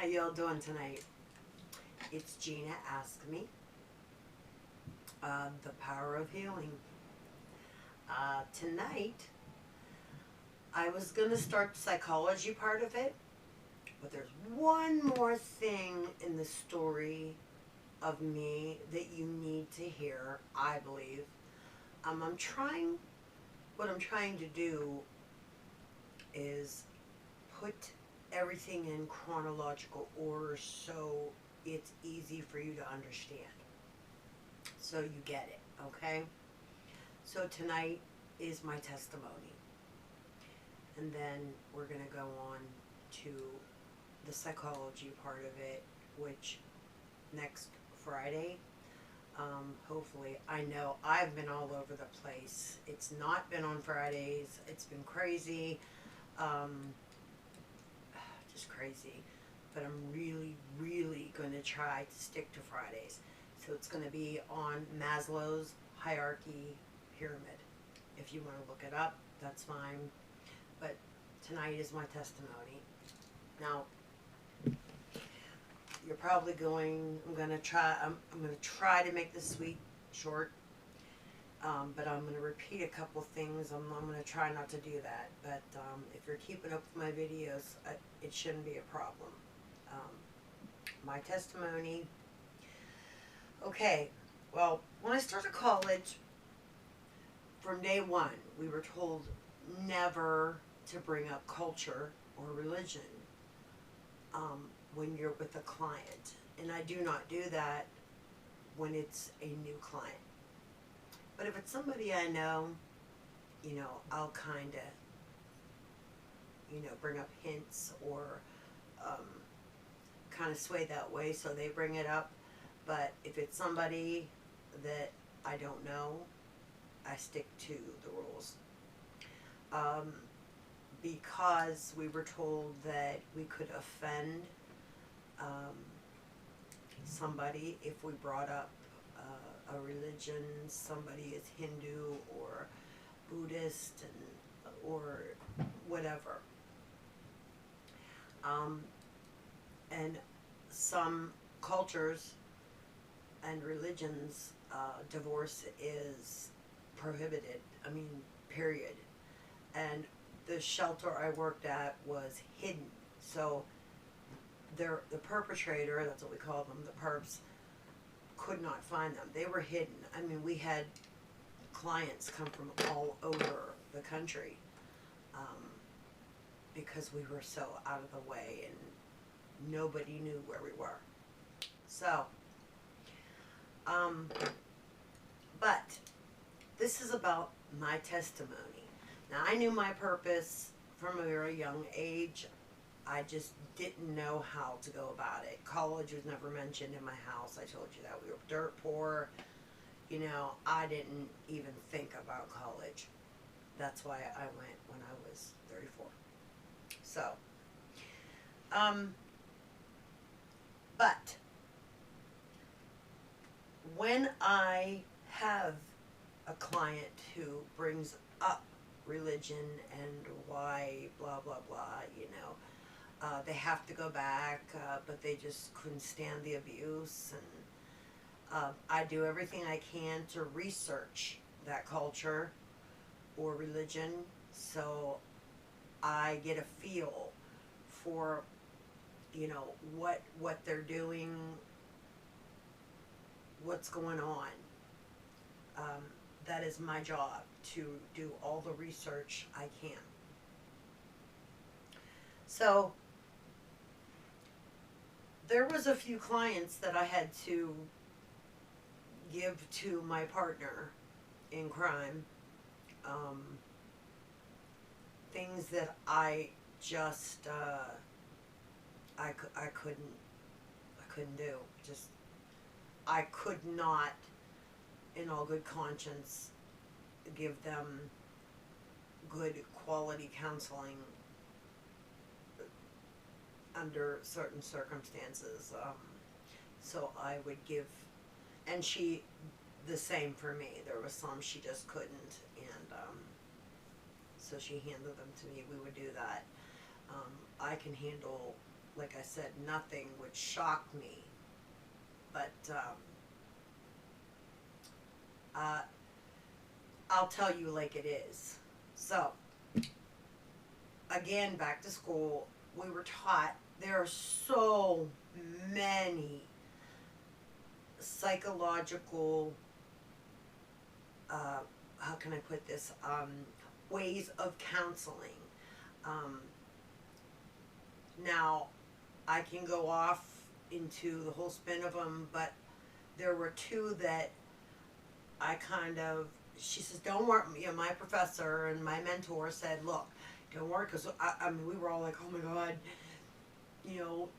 How y'all doing tonight? It's Gina Ask Me, The Power of Healing. Tonight, I was going to start the psychology part of it, but there's one more thing in the story of me that you need to hear, I believe. What I'm trying to do is put everything in chronological order so it's easy for you to understand. So you get it, okay? So tonight is my testimony. And then we're going to go on to the psychology part of it, which next Friday, hopefully. I know I've been all over the place. It's not been on Fridays. It's been crazy. Just crazy. But I'm really, really going to try to stick to Fridays. So it's going to be on Maslow's hierarchy pyramid. If you want to look it up, that's fine. But tonight is my testimony. Now, you're probably going, I'm going to try to make this sweet short. But I'm going to repeat a couple things. I'm going to try not to do that. But if you're keeping up with my videos, it shouldn't be a problem. My testimony. Okay, well, when I started college, from day one, we were told never to bring up culture or religion when you're with a client. And I do not do that when it's a new client. But if it's somebody I know, I'll kind of, bring up hints or kind of sway that way so they bring it up. But if it's somebody that I don't know, I stick to the rules. Because we were told that we could offend somebody if we brought up a religion, somebody is Hindu or Buddhist or whatever. And some cultures and religions, divorce is prohibited. Period. And the shelter I worked at was hidden. So the perpetrator, that's what we call them, the perps, could not find them. They were hidden. We had clients come from all over the country because we were so out of the way and nobody knew where we were. So, but this is about my testimony. Now, I knew my purpose from a very young age. I just didn't know how to go about it. College was never mentioned in my house. I told you that. We were dirt poor. I didn't even think about college. That's why I went when I was 34. So, but when I have a client who brings up religion and why blah, blah, blah, they have to go back, but they just couldn't stand the abuse. And I do everything I can to research that culture or religion so I get a feel for, what they're doing, what's going on. That is my job, to do all the research I can. So there was a few clients that I had to give to my partner in crime. Things that I just I couldn't do. Just I could not, in all good conscience, give them good quality counseling under certain circumstances. So I would give, and she, the same for me. There was some she just couldn't, and so she handed them to me. We would do that. I can handle like I said, nothing would shock me. But uh, I'll tell you like it is. So, again, back to school, we were taught there are so many psychological, how can I put this, ways of counseling. Um, Now, I can go off into the whole spin of them, but there were two that I kind of, she says, don't worry, you know, my professor and my mentor said, look, don't worry, because I mean, we were all like, oh my God, you know,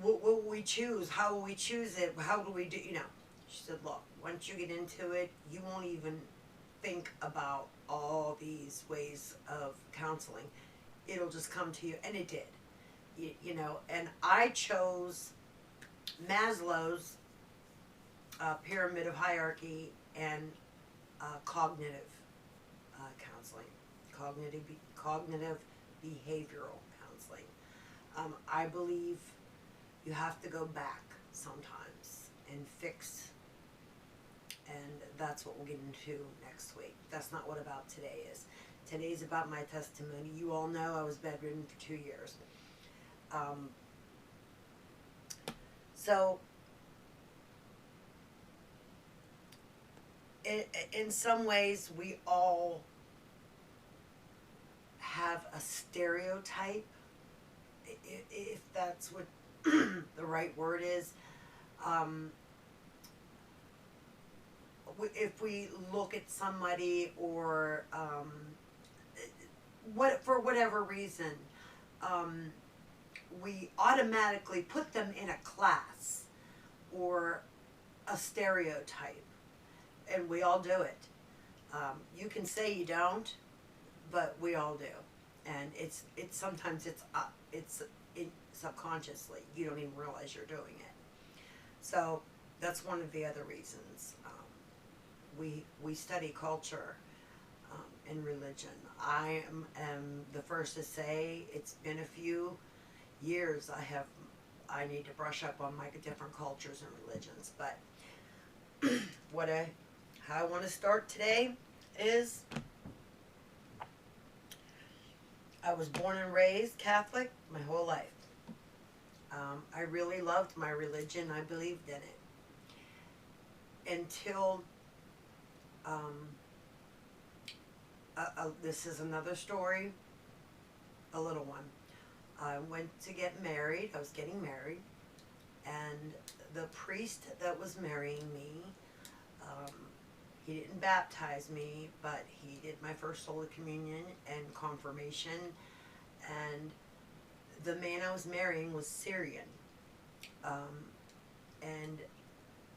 what will we choose? How will we choose it? How do we do, you know? She said, look, once you get into it, you won't even think about all these ways of counseling. It'll just come to you. And it did, you know, and I chose Maslow's pyramid of hierarchy and cognitive counseling, cognitive behavioral counseling. I believe you have to go back sometimes and fix, and that's what we'll get into next week. That's not what about today is. Today's about my testimony. You all know I was bedridden for 2 years. So, in some ways, we all have a stereotype, if that's what the right word is. Um, if we look at somebody or for whatever reason, um, we automatically put them in a class or a stereotype, and we all do it. You can say you don't, but we all do, and it's sometimes it's subconsciously you don't even realize you're doing it. So that's one of the other reasons we study culture and religion. I am the first to say it's been a few years. I need to brush up on my different cultures and religions, but how I want to start today is I was born and raised Catholic my whole life. I really loved my religion. I believed in it until this is another story, a little one. I went to get married. I was getting married, and the priest that was marrying me, he didn't baptize me, but he did my first Holy Communion and confirmation. And the man I was marrying was Syrian, and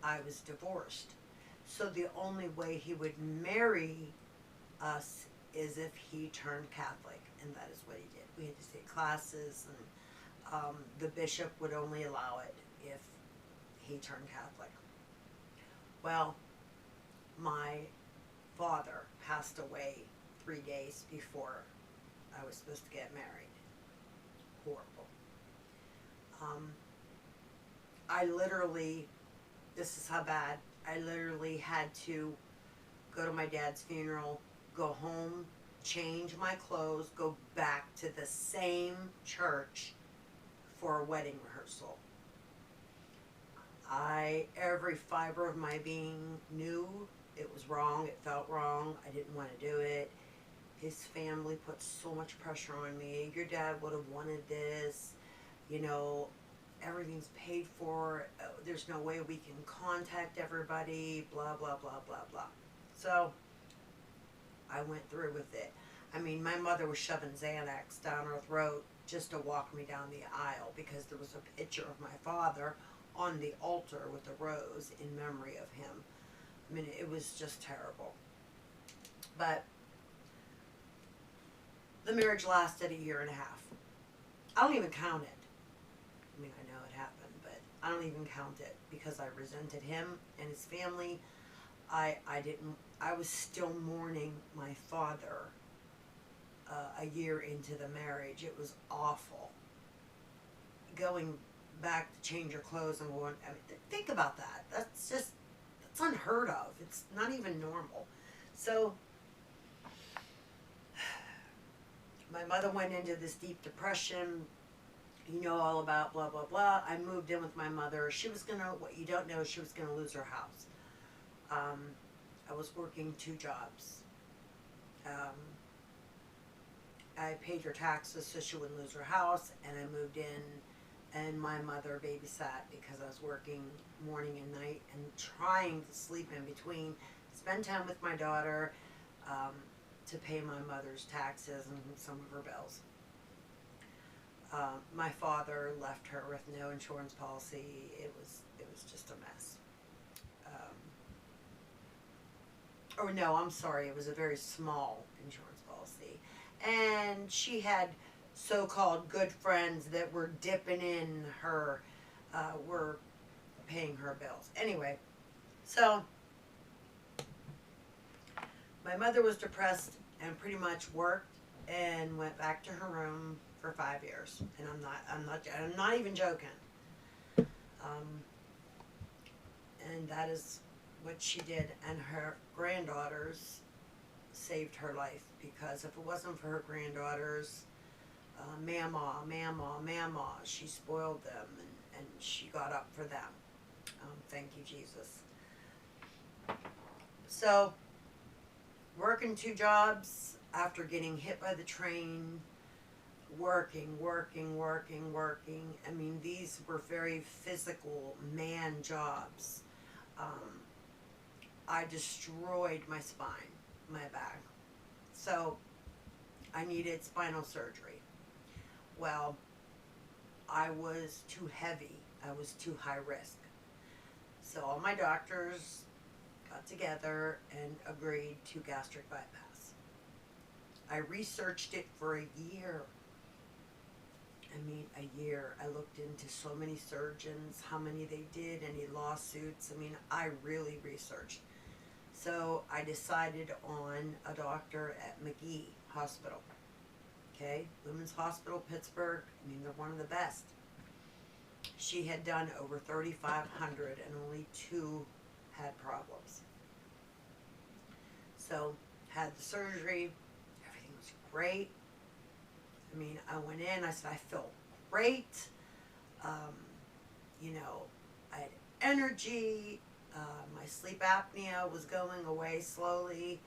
I was divorced. So the only way he would marry us is if he turned Catholic, and that is what he did. We had to take classes, and the bishop would only allow it if he turned Catholic. Well, my father passed away 3 days before I was supposed to get married. Horrible. I literally, this is how bad, I literally had to go to my dad's funeral, go home, change my clothes, go back to the same church for a wedding rehearsal. Every fiber of my being knew it was wrong, it felt wrong, I didn't want to do it. His family put so much pressure on me. Your dad would have wanted this, you know, everything's paid for, there's no way we can contact everybody, blah, blah, blah, blah, blah. So, I went through with it. I mean, my mother was shoving Xanax down her throat just to walk me down the aisle because there was a picture of my father on the altar with a rose in memory of him. I mean, it was just terrible. But the marriage lasted 1.5 years. I don't even count it. I mean, I know it happened, but I don't even count it because I resented him and his family. I was still mourning my father a year into the marriage. It was awful. going back to change your clothes and going, I mean, think about that. That's unheard of. It's not even normal. So my mother went into this deep depression. You know all about blah, blah, blah. I moved in with my mother. She was going to, what you don't know, she was going to lose her house. I was working 2 jobs. I paid her taxes so she wouldn't lose her house, and I moved in, and my mother babysat because I was working morning and night and trying to sleep in between, spend time with my daughter, to pay my mother's taxes and some of her bills. My father left her with no insurance policy. It was just a mess. Or no, I'm sorry, it was a very small insurance policy. And she had so-called good friends that were dipping in her, were paying her bills. Anyway, so my mother was depressed and pretty much worked and went back to her room for 5 years. And I'm not even joking. And that is what she did, and her granddaughters saved her life, because if it wasn't for her granddaughters, mama, she spoiled them, and she got up for them. Thank you, Jesus. So, working 2 jobs after getting hit by the train, working. I mean, these were very physical man jobs. I destroyed my spine, my back. So I needed spinal surgery. Well, I was too heavy. I was too high risk. So all my doctors got together and agreed to gastric bypass. I researched it for a year. I mean, a year. I looked into so many surgeons, how many they did, any lawsuits. I mean, I really researched. So I decided on a doctor at McGee Hospital. Okay, Women's Hospital, Pittsburgh. I mean, they're one of the best. She had done over 3,500 and only 2 had problems. So, had the surgery. Everything was great. I mean, I went in, I said, I feel great. You know, I had energy. My sleep apnea was going away slowly.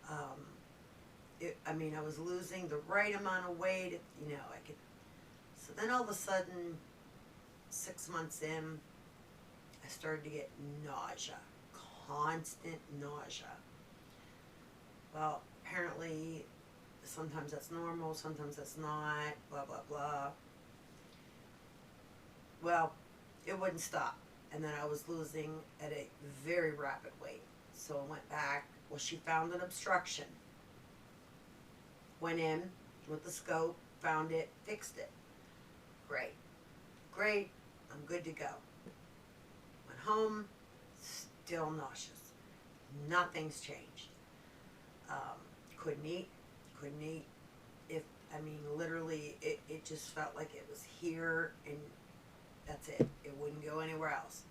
I mean, I was losing the right amount of weight. You know, I could. So then all of a sudden, 6 months in, I started to get nausea, constant nausea. Well, apparently, sometimes that's normal, sometimes that's not, blah, blah, blah. Well, it wouldn't stop. And then I was losing at a very rapid rate. So I went back. Well, she found an obstruction. Went in with the scope, found it, fixed it. Great. Great. I'm good to go. Went home, still nauseous. Nothing's changed. Couldn't eat. Literally, it just felt like it was here, and that's it. It wouldn't go anywhere else.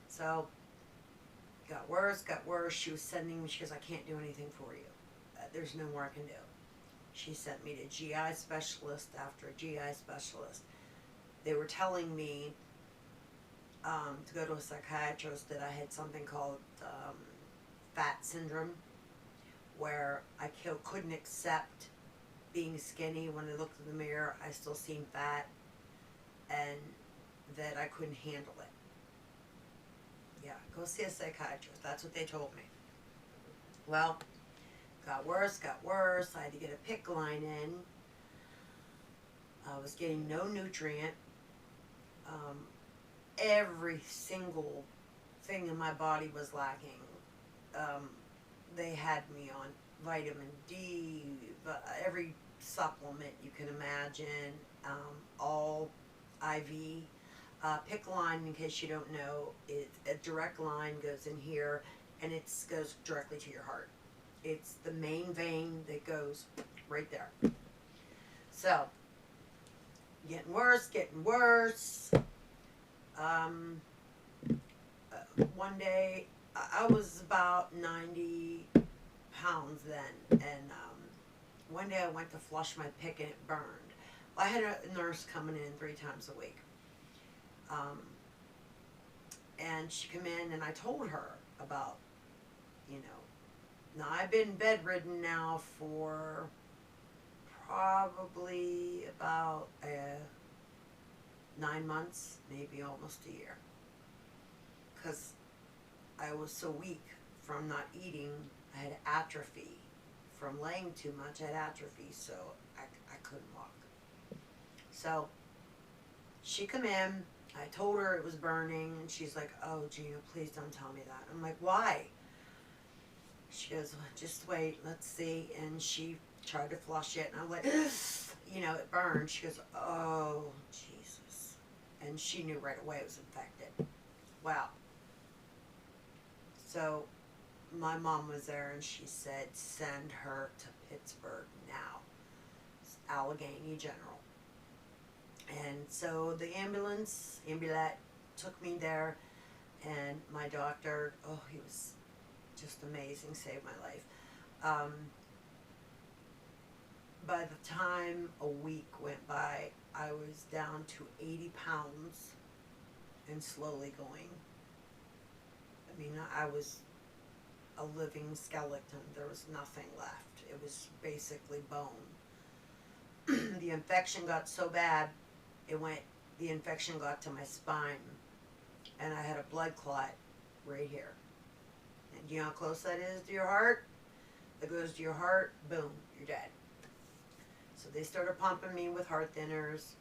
So, got worse. She was sending me, she goes, I can't do anything for you. There's no more I can do. She sent me to GI specialist after GI specialist. They were telling me to go to a psychiatrist, that I had something called fat syndrome, where I couldn't accept being skinny. When I looked in the mirror, I still seemed fat, and that I couldn't handle it. Yeah, go see a psychiatrist. That's what they told me. Well, got worse. I had to get a PICC line in. I was getting no nutrient. Every single thing in my body was lacking. They had me on vitamin D, every supplement you can imagine, all IV. PICC line, in case you don't know, a direct line goes in here, and it goes directly to your heart. It's the main vein that goes right there. So, getting worse, getting worse. Um, One day, I was about 90 pounds then, and one day I went to flush my pick and it burned. I had a nurse coming in 3 times a week. Um, and she came in and I told her about, you know, now I've been bedridden now for probably about 9 months, maybe almost a year. Because I was so weak from not eating. I had atrophy. From laying too much, I had atrophy, so I couldn't walk. So she come in, I told her it was burning, and she's like, oh, Gina, please don't tell me that. I'm like, why? She goes, well, just wait, let's see. And she tried to flush it, and I'm like, you know, it burned. She goes, oh, Jesus. And she knew right away it was infected. Wow. So my mom was there, and she said, send her to Pittsburgh now. It's Allegheny General. And so the ambulance took me there, and my doctor, oh, he was just amazing, saved my life. By the time a week went by, I was down to 80 pounds and slowly going. I mean, I was a living skeleton. There was nothing left. It was basically bone. The infection got so bad, the infection got to my spine, and I had a blood clot right here. And do you know how close that is to your heart? It goes to your heart, boom, you're dead. So they started pumping me with blood thinners,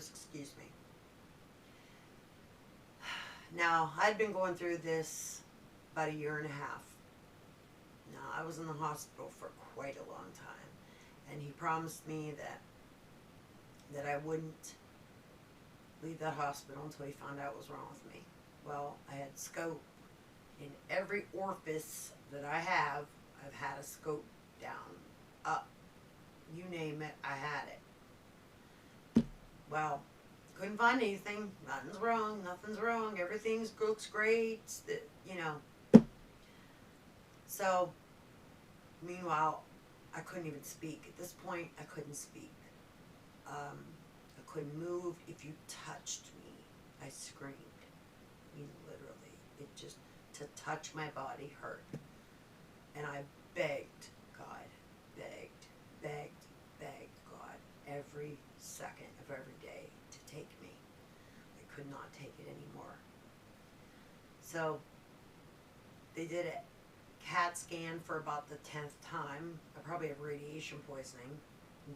excuse me. Now, I'd been going through this about a year and a half. Now, I was in the hospital for quite a long time, and he promised me that I wouldn't leave that hospital until he found out what was wrong with me. Well, I had scope in every orifice that I have. I've had a scope down, up, you name it, I had it. Well, couldn't find anything. Nothing's wrong, everything looks great, you know. So, meanwhile, I couldn't even speak. At this point, I couldn't speak. I couldn't move. If you touched me, I screamed. I mean, literally. It just, to touch my body hurt. And I begged God, begged God every second of every day to take me. I could not take it anymore. So they did a CAT scan for about the 10th time. I probably have radiation poisoning,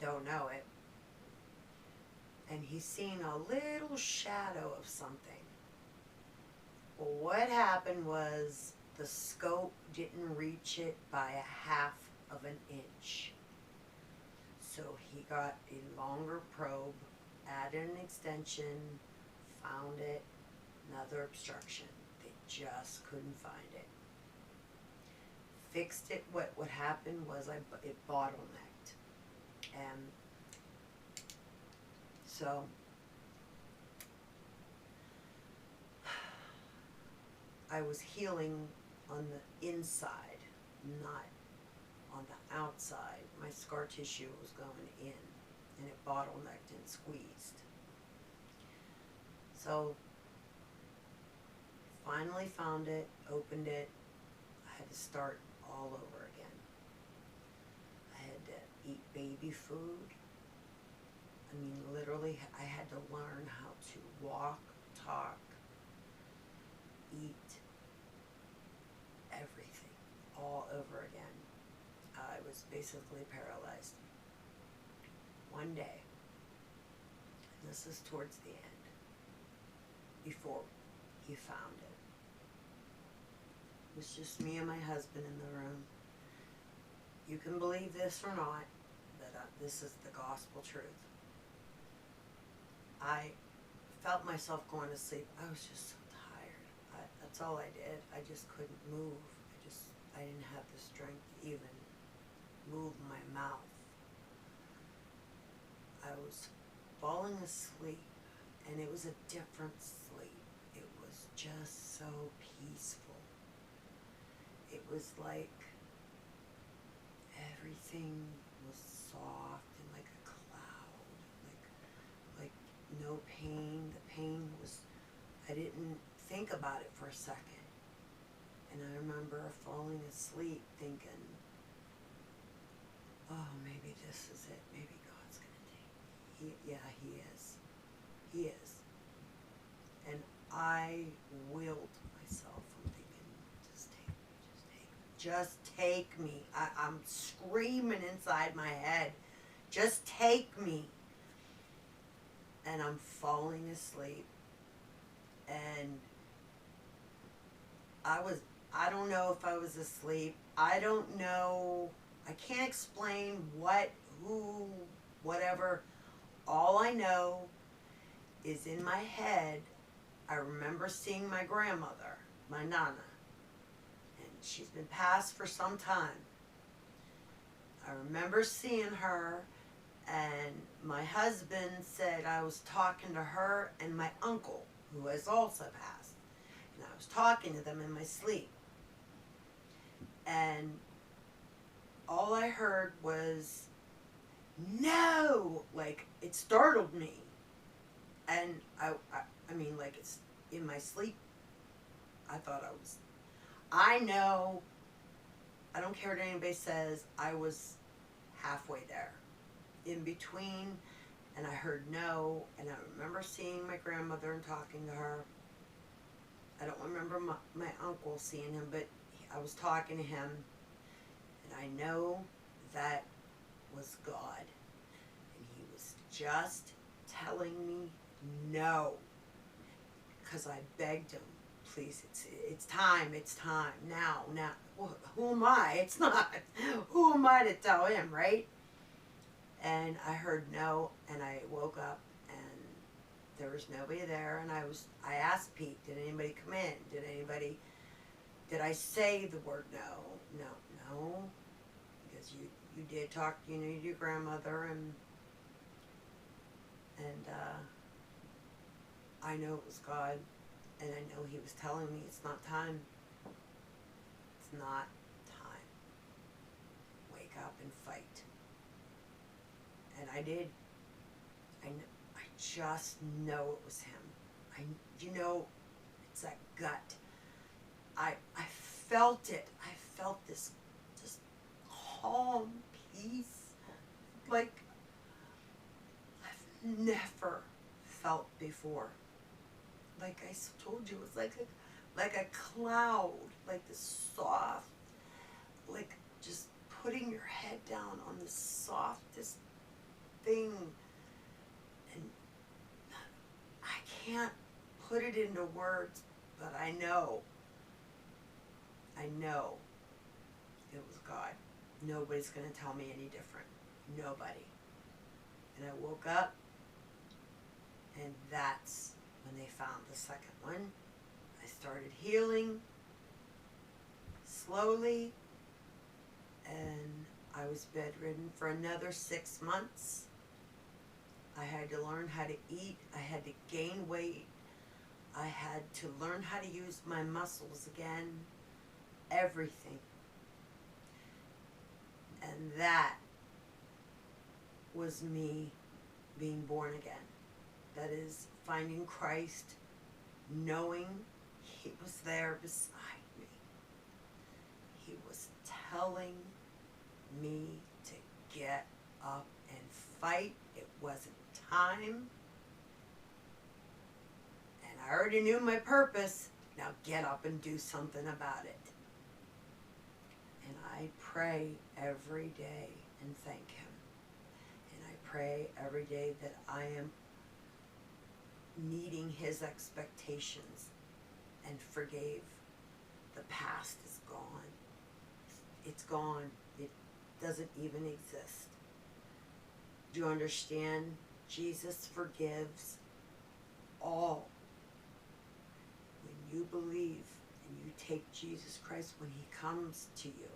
don't know it. And he's seen a little shadow of something. Well, what happened was the scope didn't reach it by a half of an inch. So he got a longer probe, added an extension, found it, another obstruction. They just couldn't find it. Fixed it. What happened was it bottlenecked. And so I was healing on the inside, not on the outside. My scar tissue was going in, and it bottlenecked and squeezed. So finally found it, opened it. I had to start all over again. I had to eat baby food. I mean, literally, I had to learn how to walk, talk, eat, everything, all over again. I was basically paralyzed. One day, and this is towards the end, before he found it. It was just me and my husband in the room. You can believe this or not, but this is the gospel truth. I felt myself going to sleep. I was just so tired. That's all I did. I just couldn't move. I didn't have the strength to even move my mouth. I was falling asleep, and it was a different sleep. It was just so peaceful. It was like everything was soft and like a cloud, like no pain. The pain was, I didn't think about it for a second. And I remember falling asleep thinking, oh, maybe this is it. Maybe God's going to take me. Yeah, He is. He is. And I willed myself. I'm thinking, just take me. I'm screaming inside my head, just take me. And I'm falling asleep. And I don't know if I was asleep. I don't know. I can't explain what, who, whatever. All I know is in my head, I remember seeing my grandmother, my Nana. And she's been passed for some time. I remember seeing her, and my husband said I was talking to her and my uncle, who has also passed. And I was talking to them in my sleep. And all I heard was, no! Like, it startled me. And I mean, like, it's in my sleep. I thought I know, I don't care what anybody says, I was halfway there. In between, and I heard no, and I remember seeing my grandmother and talking to her. I don't remember my uncle seeing him, but I was talking to him, and I know that was God. And He was just telling me no, because I begged Him, please, it's time, now. Well, who am I? It's not. Who am I to tell Him, right? And I heard no, and I woke up, and there was nobody there, and I asked Pete, did anybody come in? Did I say the word no? No, because you did talk, to your grandmother, and I know it was God, and I know He was telling me it's not time. It's not time. Wake up and fight. And I did. I just know it was Him. It's that gut. I felt it. I felt this just calm peace, like I've never felt before. Like I told you, it was like a cloud, like this soft, like just putting your head down on the softest thing, and I can't put it into words, but I know it was God. Nobody's going to tell me any different. Nobody. And I woke up, and that's when they found the second one. I started healing slowly, and I was bedridden for another 6 months. I had to learn how to eat. I had to gain weight. I had to learn how to use my muscles again. Everything. And that was me being born again. That is finding Christ, knowing He was there beside me. He was telling me to get up and fight. It wasn't time. And I already knew my purpose. Now get up and do something about it. And I pray every day and thank Him. And I pray every day that I am meeting His expectations and forgave. The past is gone. It's gone. It doesn't even exist. Do you understand? Jesus forgives all. When you believe and you take Jesus Christ, when He comes to you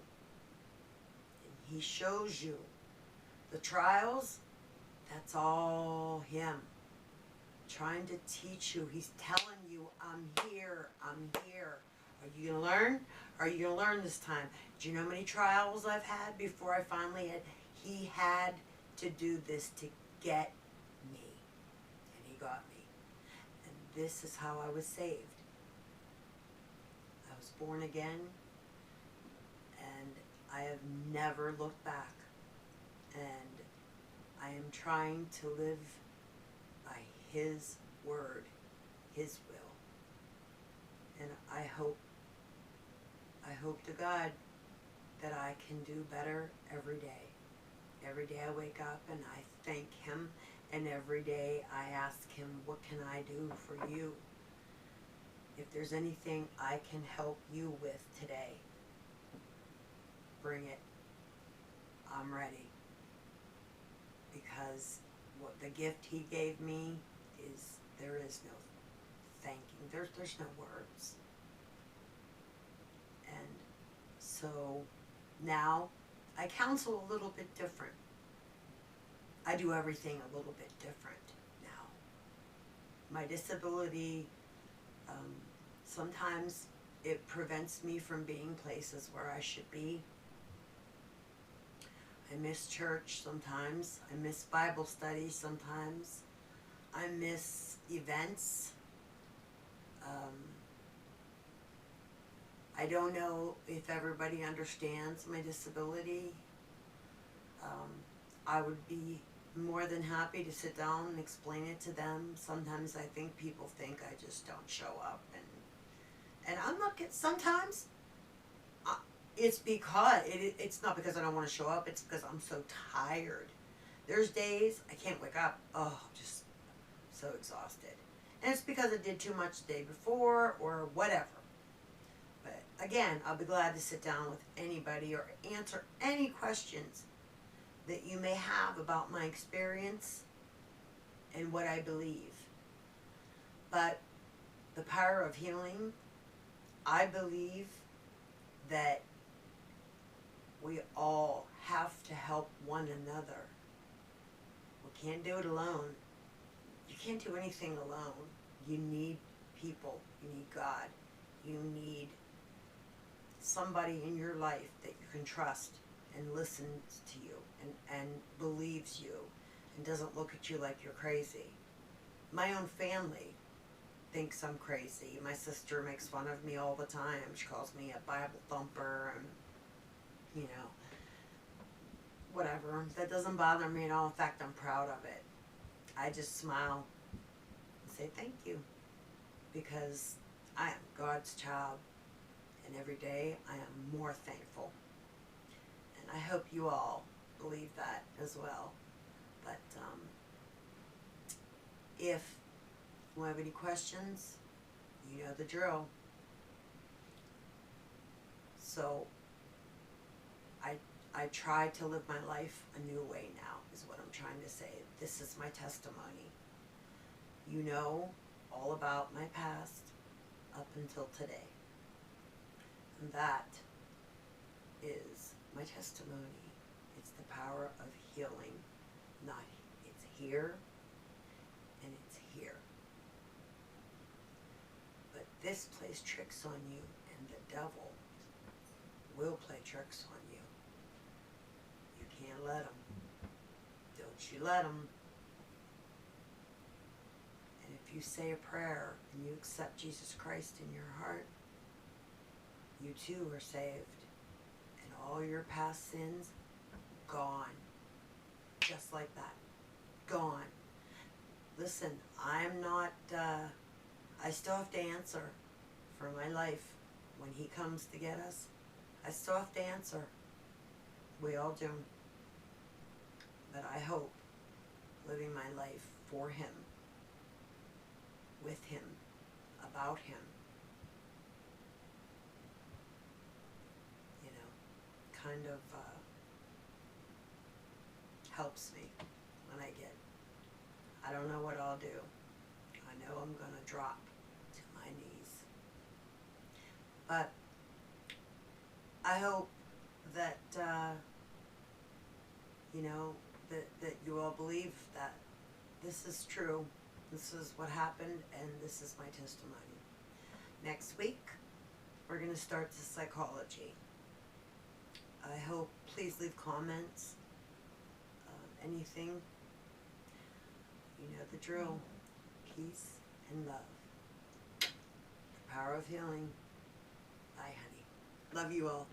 and He shows you the trials, That's all him trying to teach you. He's telling you, I'm here, I'm here. Are you going to learn? Are you going to learn this time? Do you know how many trials I've had before I finally had? He had to do this to get me. And he got me. And this is how I was saved. I was born again, and I have never looked back. And I am trying to live by his word, his will. And I hope to God that I can do better every day. Every day I wake up and I thank him, and every day I ask him, what can I do for you? If there's anything I can help you with today, bring it. I'm ready. Because what the gift he gave me is, there is no thanking. There's no words. And so now I counsel a little bit different. I do everything a little bit different now. My disability, sometimes it prevents me from being places where I should be. I miss church sometimes. I miss Bible study sometimes. I miss events. I don't know if everybody understands my disability. I would be more than happy to sit down and explain it to them. Sometimes I think people think I just don't show up, and I'm not get. Sometimes it's because it's not because I don't want to show up. It's because I'm so tired. There's days I can't wake up. Oh, just so exhausted, and it's because I did too much the day before or whatever. But again, I'll be glad to sit down with anybody or answer any questions that you may have about my experience and what I believe. But the power of healing, I believe that we all have to help one another. We can't do it alone. You can't do anything alone. You need people. You need God. You need somebody in your life that you can trust and listens to you and believes you and doesn't look at you like you're crazy. My own family thinks I'm crazy. My sister makes fun of me all the time. She calls me a Bible thumper and, you know, whatever. That doesn't bother me at all. In fact, I'm proud of it. I just smile and say thank you, because I am God's child, and every day I am more thankful. And I hope you all believe that as well. But if you have any questions, you know the drill. So I try to live my life a new way now, is what I'm trying to say. This is my testimony. You know all about my past up until today. And that is my testimony. It's the power of healing. Not, it's here and it's here. But this plays tricks on you, and the devil will play tricks on you. You can't let him. Don't you let him. And if you say a prayer and you accept Jesus Christ in your heart, you too are saved. And all your past sins, gone. Just like that. Gone. Listen, I'm not, I still have to answer for my life. When he comes to get us, I still have to answer. We all do. But I hope living my life for him, with him, about him, you know, kind of helps me when I get, I don't know what I'll do. I know I'm going to drop to my knees. But I hope that, you know, that you all believe that this is true. This is what happened, and this is my testimony. Next week, we're going to start the psychology. I hope, please leave comments, anything. You know the drill. Peace and love. The power of healing. Bye, honey. Love you all.